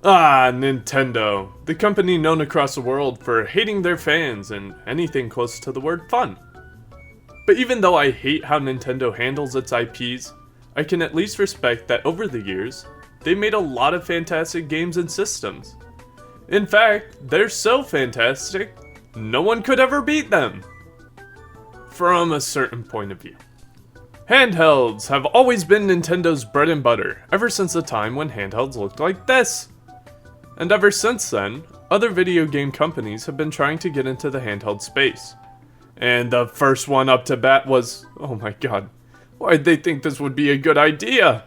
Ah, Nintendo, the company known across the world for hating their fans and anything close to the word fun. But even though I hate how Nintendo handles its IPs, I can at least respect that over the years, they made a lot of fantastic games and systems. In fact, they're so fantastic, no one could ever beat them. From a certain point of view. Handhelds have always been Nintendo's bread and butter, ever since the time when handhelds looked like this. And ever since then, other video game companies have been trying to get into the handheld space. And the first one up to bat was, oh my god, why'd they think this would be a good idea?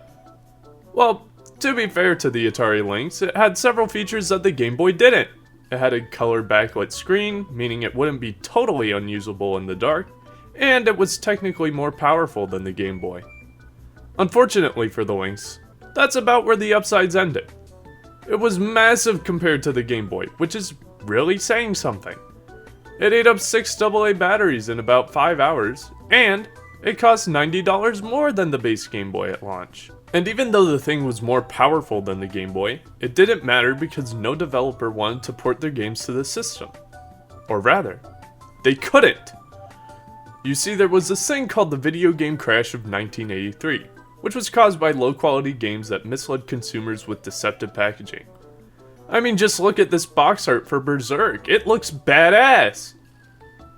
Well, to be fair to the Atari Lynx, it had several features that the Game Boy didn't. It had a color backlit screen, meaning it wouldn't be totally unusable in the dark, and it was technically more powerful than the Game Boy. Unfortunately for the Lynx, that's about where the upsides ended. It was massive compared to the Game Boy, which is really saying something. It ate up 6 AA batteries in about 5 hours, and it cost $90 more than the base Game Boy at launch. And even though the thing was more powerful than the Game Boy, it didn't matter because no developer wanted to port their games to the system. Or rather, they couldn't! You see, there was this thing called the video game crash of 1983, which was caused by low-quality games that misled consumers with deceptive packaging. I mean, just look at this box art for Berserk, it looks badass!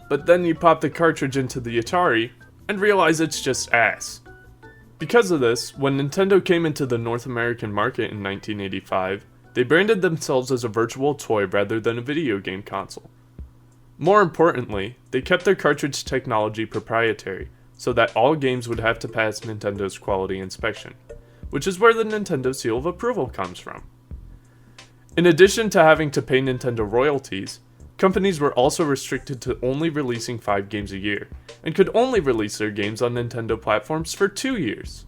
But then you pop the cartridge into the Atari, and realize it's just ass. Because of this, when Nintendo came into the North American market in 1985, they branded themselves as a virtual toy rather than a video game console. More importantly, they kept their cartridge technology proprietary, so that all games would have to pass Nintendo's quality inspection, which is where the Nintendo seal of approval comes from. In addition to having to pay Nintendo royalties, companies were also restricted to only releasing 5 games a year, and could only release their games on Nintendo platforms for 2 years.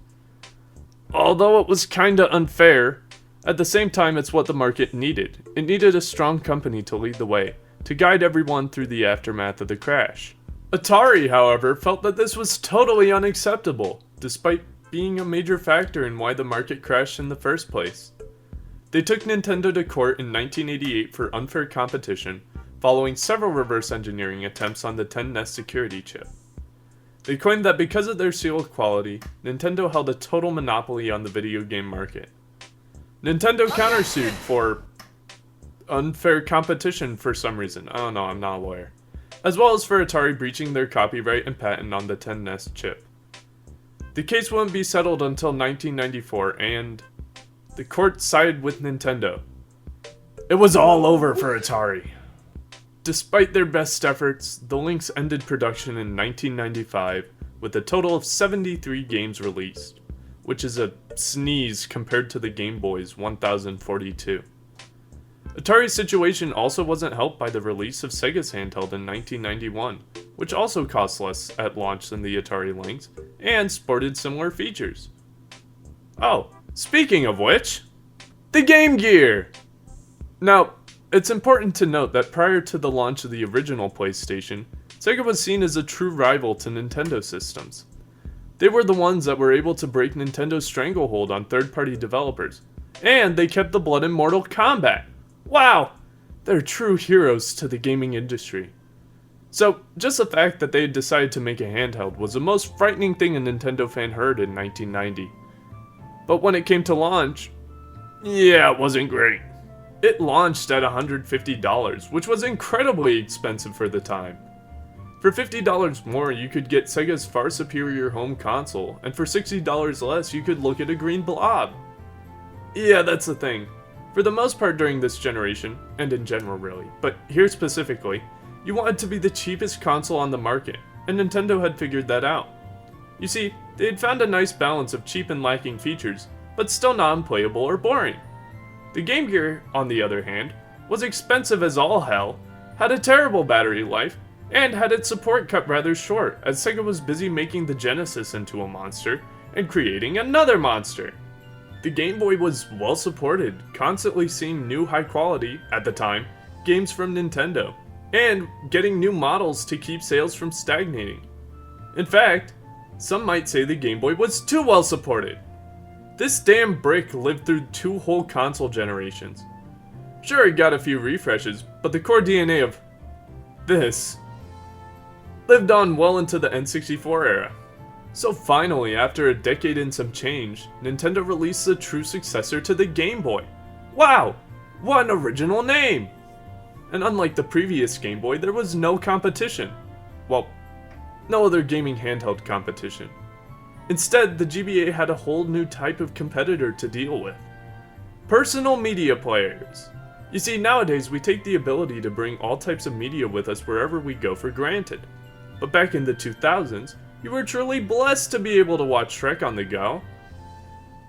Although it was kinda unfair, at the same time it's what the market needed. It needed a strong company to lead the way, to guide everyone through the aftermath of the crash. Atari, however, felt that this was totally unacceptable, despite being a major factor in why the market crashed in the first place. They took Nintendo to court in 1988 for unfair competition, following several reverse engineering attempts on the 10NES security chip. They claimed that because of their seal of quality, Nintendo held a total monopoly on the video game market. Nintendo countersued for unfair competition for some reason. I don't know, I'm not a lawyer. As well as for Atari breaching their copyright and patent on the 10NES chip. The case wouldn't be settled until 1994, and the court sided with Nintendo. It was all over for Atari. Despite their best efforts, the Lynx ended production in 1995 with a total of 73 games released, which is a sneeze compared to the Game Boy's 1,042. Atari's situation also wasn't helped by the release of Sega's handheld in 1991, which also cost less at launch than the Atari Lynx, and sported similar features. Oh, speaking of which, the Game Gear! Now, it's important to note that prior to the launch of the original PlayStation, Sega was seen as a true rival to Nintendo systems. They were the ones that were able to break Nintendo's stranglehold on third-party developers, and they kept the blood in Mortal Kombat. Wow! They're true heroes to the gaming industry. So, just the fact that they had decided to make a handheld was the most frightening thing a Nintendo fan heard in 1990. But when it came to launch, yeah, it wasn't great. It launched at $150, which was incredibly expensive for the time. For $50 more, you could get Sega's far superior home console, and for $60 less, you could look at a green blob. Yeah, that's the thing. For the most part during this generation, and in general really, but here specifically, you wanted to be the cheapest console on the market, and Nintendo had figured that out. You see, they had found a nice balance of cheap and lacking features, but still not unplayable or boring. The Game Gear, on the other hand, was expensive as all hell, had a terrible battery life, and had its support cut rather short, as Sega was busy making the Genesis into a monster, and creating another monster. The Game Boy was well supported, constantly seeing new high quality, at the time, games from Nintendo, and getting new models to keep sales from stagnating. In fact, some might say the Game Boy was too well supported. This damn brick lived through 2 whole console generations, Sure, it got a few refreshes, but the core DNA of this lived on well into the N64 era. So finally, after a decade and some change, Nintendo released the true successor to the Game Boy. Wow! What an original name! And unlike the previous Game Boy, there was no competition. Well, no other gaming handheld competition. Instead, the GBA had a whole new type of competitor to deal with. Personal media players. You see, nowadays we take the ability to bring all types of media with us wherever we go for granted. But back in the 2000s, you were truly blessed to be able to watch Shrek on the go.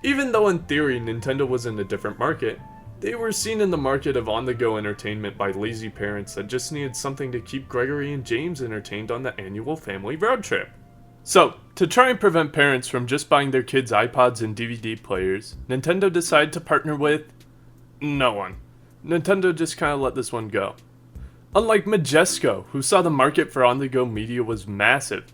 Even though in theory Nintendo was in a different market, they were seen in the market of on-the-go entertainment by lazy parents that just needed something to keep Gregory and James entertained on the annual family road trip. So, to try and prevent parents from just buying their kids iPods and DVD players, Nintendo decided to partner with no one. Nintendo just kind of let this one go. Unlike Majesco, who saw the market for on-the-go media was massive,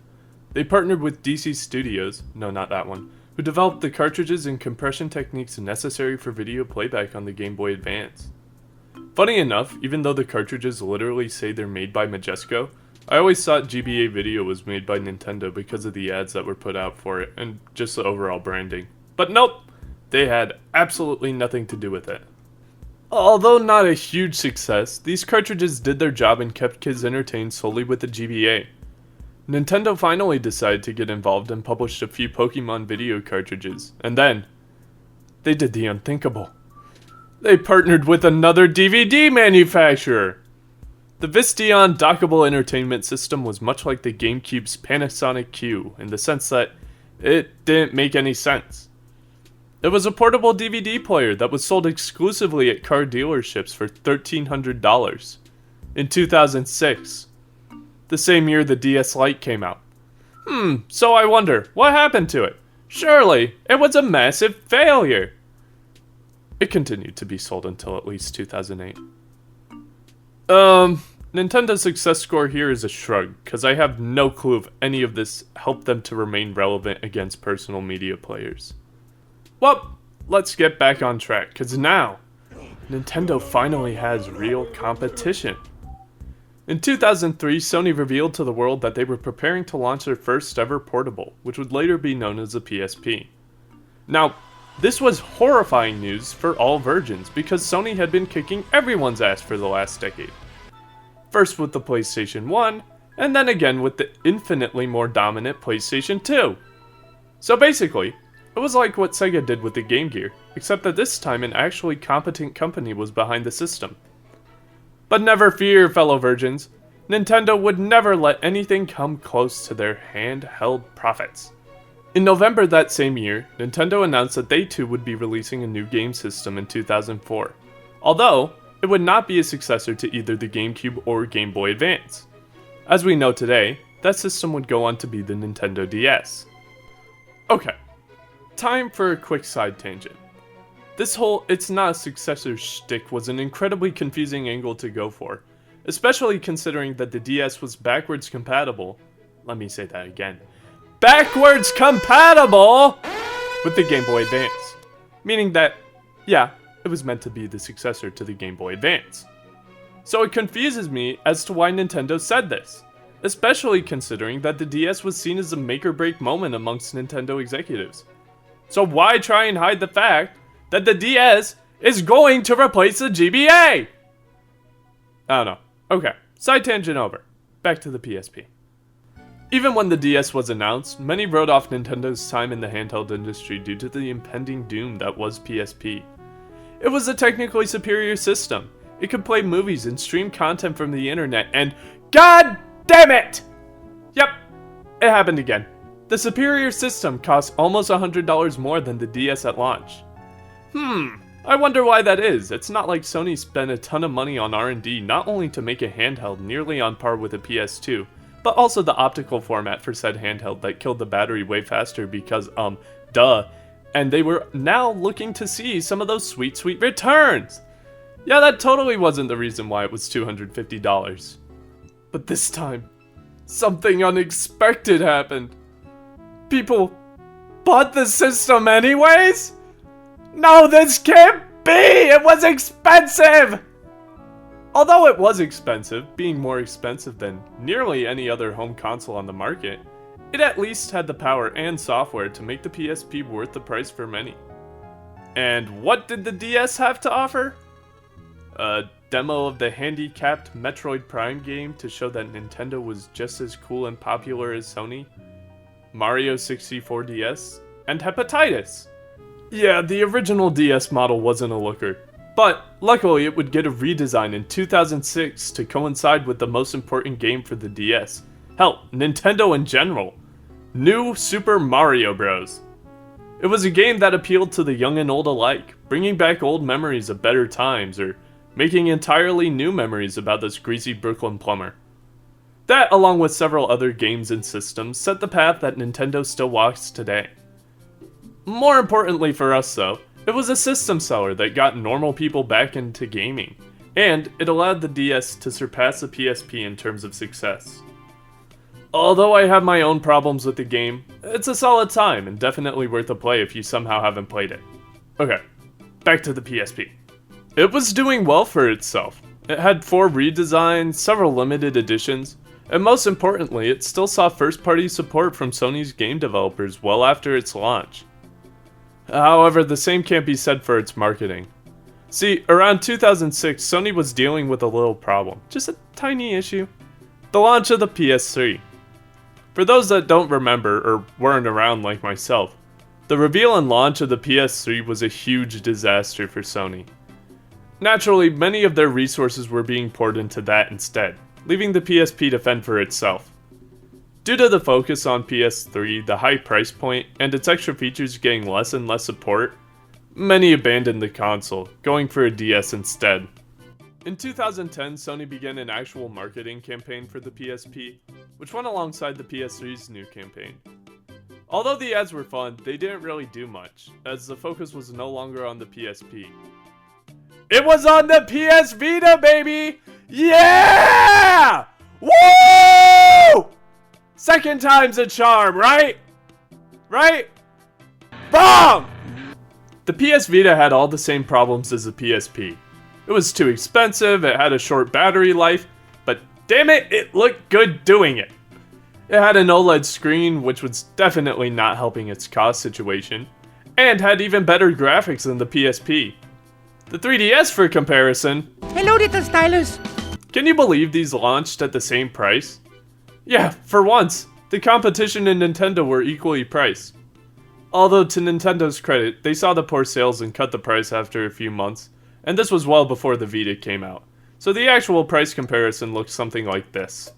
they partnered with DC Studios, no not that one, who developed the cartridges and compression techniques necessary for video playback on the Game Boy Advance. Funny enough, even though the cartridges literally say they're made by Majesco, I always thought GBA Video was made by Nintendo because of the ads that were put out for it and just the overall branding. But nope, they had absolutely nothing to do with it. Although not a huge success, these cartridges did their job and kept kids entertained solely with the GBA. Nintendo finally decided to get involved and published a few Pokemon video cartridges, and then they did the unthinkable. They partnered with another DVD manufacturer! The Vistion dockable entertainment system was much like the GameCube's Panasonic Q in the sense that it didn't make any sense. It was a portable DVD player that was sold exclusively at car dealerships for $1,300 in 2006, the same year the DS Lite came out. So I wonder, what happened to it? Surely, it was a massive failure. It continued to be sold until at least 2008. Nintendo's success score here is a shrug, cause I have no clue if any of this helped them to remain relevant against personal media players. Well, let's get back on track, cause now, Nintendo finally has real competition. In 2003, Sony revealed to the world that they were preparing to launch their first ever portable, which would later be known as the PSP. Now, this was horrifying news for all virgins because Sony had been kicking everyone's ass for the last decade. First with the PlayStation 1, and then again with the infinitely more dominant PlayStation 2. So basically, it was like what Sega did with the Game Gear, except that this time an actually competent company was behind the system. But never fear, fellow virgins, Nintendo would never let anything come close to their handheld profits. In November that same year, Nintendo announced that they too would be releasing a new game system in 2004, although it would not be a successor to either the GameCube or Game Boy Advance. As we know today, that system would go on to be the Nintendo DS. Okay, time for a quick side tangent. This whole "it's not a successor" shtick was an incredibly confusing angle to go for, especially considering that the DS was backwards compatible. Let me say that again. Backwards compatible with the Game Boy Advance. Meaning that, yeah, it was meant to be the successor to the Game Boy Advance. So it confuses me as to why Nintendo said this, especially considering that the DS was seen as a make-or-break moment amongst Nintendo executives. So why try and hide the fact that the DS is going to replace the GBA? I don't know. Okay, side tangent over. Back to the PSP. Even when the DS was announced, many wrote off Nintendo's time in the handheld industry due to the impending doom that was PSP. It was a technically superior system. It could play movies and stream content from the internet and God damn it! Yep, it happened again. The superior system cost almost $100 more than the DS at launch. I wonder why that is. It's not like Sony spent a ton of money on R&D not only to make a handheld nearly on par with a PS2, but also the optical format for said handheld that killed the battery way faster because, duh. And they were now looking to see some of those sweet, sweet returns. Yeah, that totally wasn't the reason why it was $250. But this time, something unexpected happened. People bought the system anyways? No, this can't be! It was expensive! Although it was expensive, being more expensive than nearly any other home console on the market, it at least had the power and software to make the PSP worth the price for many. And what did the DS have to offer? A demo of the handicapped Metroid Prime game to show that Nintendo was just as cool and popular as Sony, Mario 64 DS, and Hepatitis. Yeah, the original DS model wasn't a looker, but luckily it would get a redesign in 2006 to coincide with the most important game for the DS. Hell, Nintendo in general. New Super Mario Bros. It was a game that appealed to the young and old alike, bringing back old memories of better times or making entirely new memories about this greasy Brooklyn plumber. That, along with several other games and systems, set the path that Nintendo still walks today. More importantly for us though, it was a system seller that got normal people back into gaming, and it allowed the DS to surpass the PSP in terms of success. Although I have my own problems with the game, it's a solid time and definitely worth a play if you somehow haven't played it. Okay, back to the PSP. It was doing well for itself. It had 4 redesigns, several limited editions, and most importantly, it still saw first-party support from Sony's game developers well after its launch. However, the same can't be said for its marketing. See, around 2006, Sony was dealing with a little problem, just a tiny issue. The launch of the PS3. For those that don't remember or weren't around like myself, the reveal and launch of the PS3 was a huge disaster for Sony. Naturally, many of their resources were being poured into that instead, leaving the PSP to fend for itself. Due to the focus on PS3, the high price point, and its extra features getting less and less support, many abandoned the console, going for a DS instead. In 2010, Sony began an actual marketing campaign for the PSP, which went alongside the PS3's new campaign. Although the ads were fun, they didn't really do much, as the focus was no longer on the PSP. It was on the PS Vita, baby! Yeah! Woo! Second time's a charm, right? Right? Bomb! The PS Vita had all the same problems as the PSP. It was too expensive, it had a short battery life, but damn it, it looked good doing it. It had an OLED screen, which was definitely not helping its cost situation, and had even better graphics than the PSP. The 3DS, for comparison... Hello, little stylus! Can you believe these launched at the same price? Yeah, for once, the competition and Nintendo were equally priced. Although, to Nintendo's credit, they saw the poor sales and cut the price after a few months, and this was well before the Vita came out, so the actual price comparison looks something like this.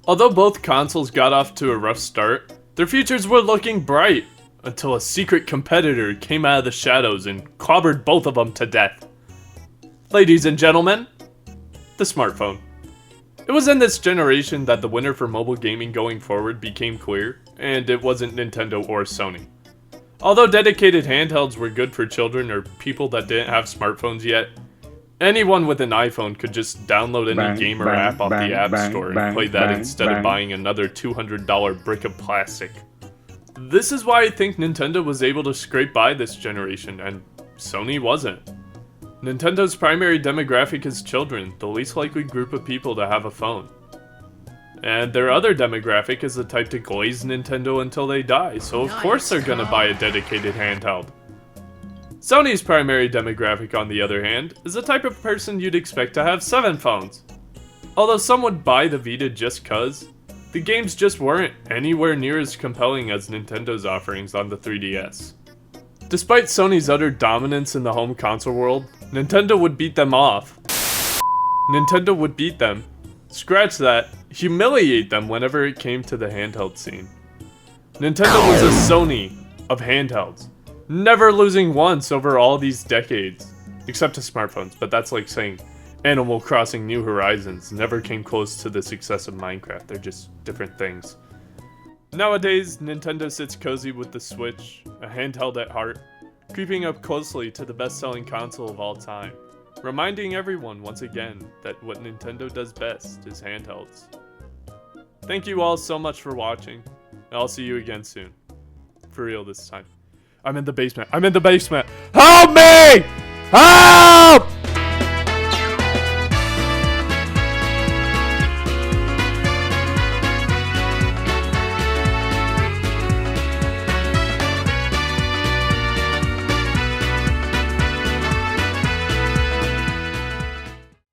Although both consoles got off to a rough start, their futures were looking bright, until a secret competitor came out of the shadows and clobbered both of them to death. Ladies and gentlemen, the smartphone. It was in this generation that the winner for mobile gaming going forward became clear, and it wasn't Nintendo or Sony. Although dedicated handhelds were good for children or people that didn't have smartphones yet, anyone with an iPhone could just download any game or app off the App Store and play that instead of buying another $200 brick of plastic. This is why I think Nintendo was able to scrape by this generation, and Sony wasn't. Nintendo's primary demographic is children, the least likely group of people to have a phone. And their other demographic is the type to glaze Nintendo until they die, so of course they're gonna buy a dedicated handheld. Sony's primary demographic, on the other hand, is the type of person you'd expect to have 7 phones. Although some would buy the Vita just cuz, the games just weren't anywhere near as compelling as Nintendo's offerings on the 3DS. Despite Sony's utter dominance in the home console world, Nintendo would beat them off. Nintendo would beat them. Scratch that, humiliate them whenever it came to the handheld scene. Nintendo was a Sony of handhelds, never losing once over all these decades. Except to smartphones, but that's like saying Animal Crossing New Horizons never came close to the success of Minecraft, they're just different things. Nowadays, Nintendo sits cozy with the Switch, a handheld at heart, creeping up closely to the best-selling console of all time, reminding everyone once again that what Nintendo does best is handhelds. Thank you all so much for watching, and I'll see you again soon. For real this time. I'm in the basement. I'm in the basement. Help me! Help!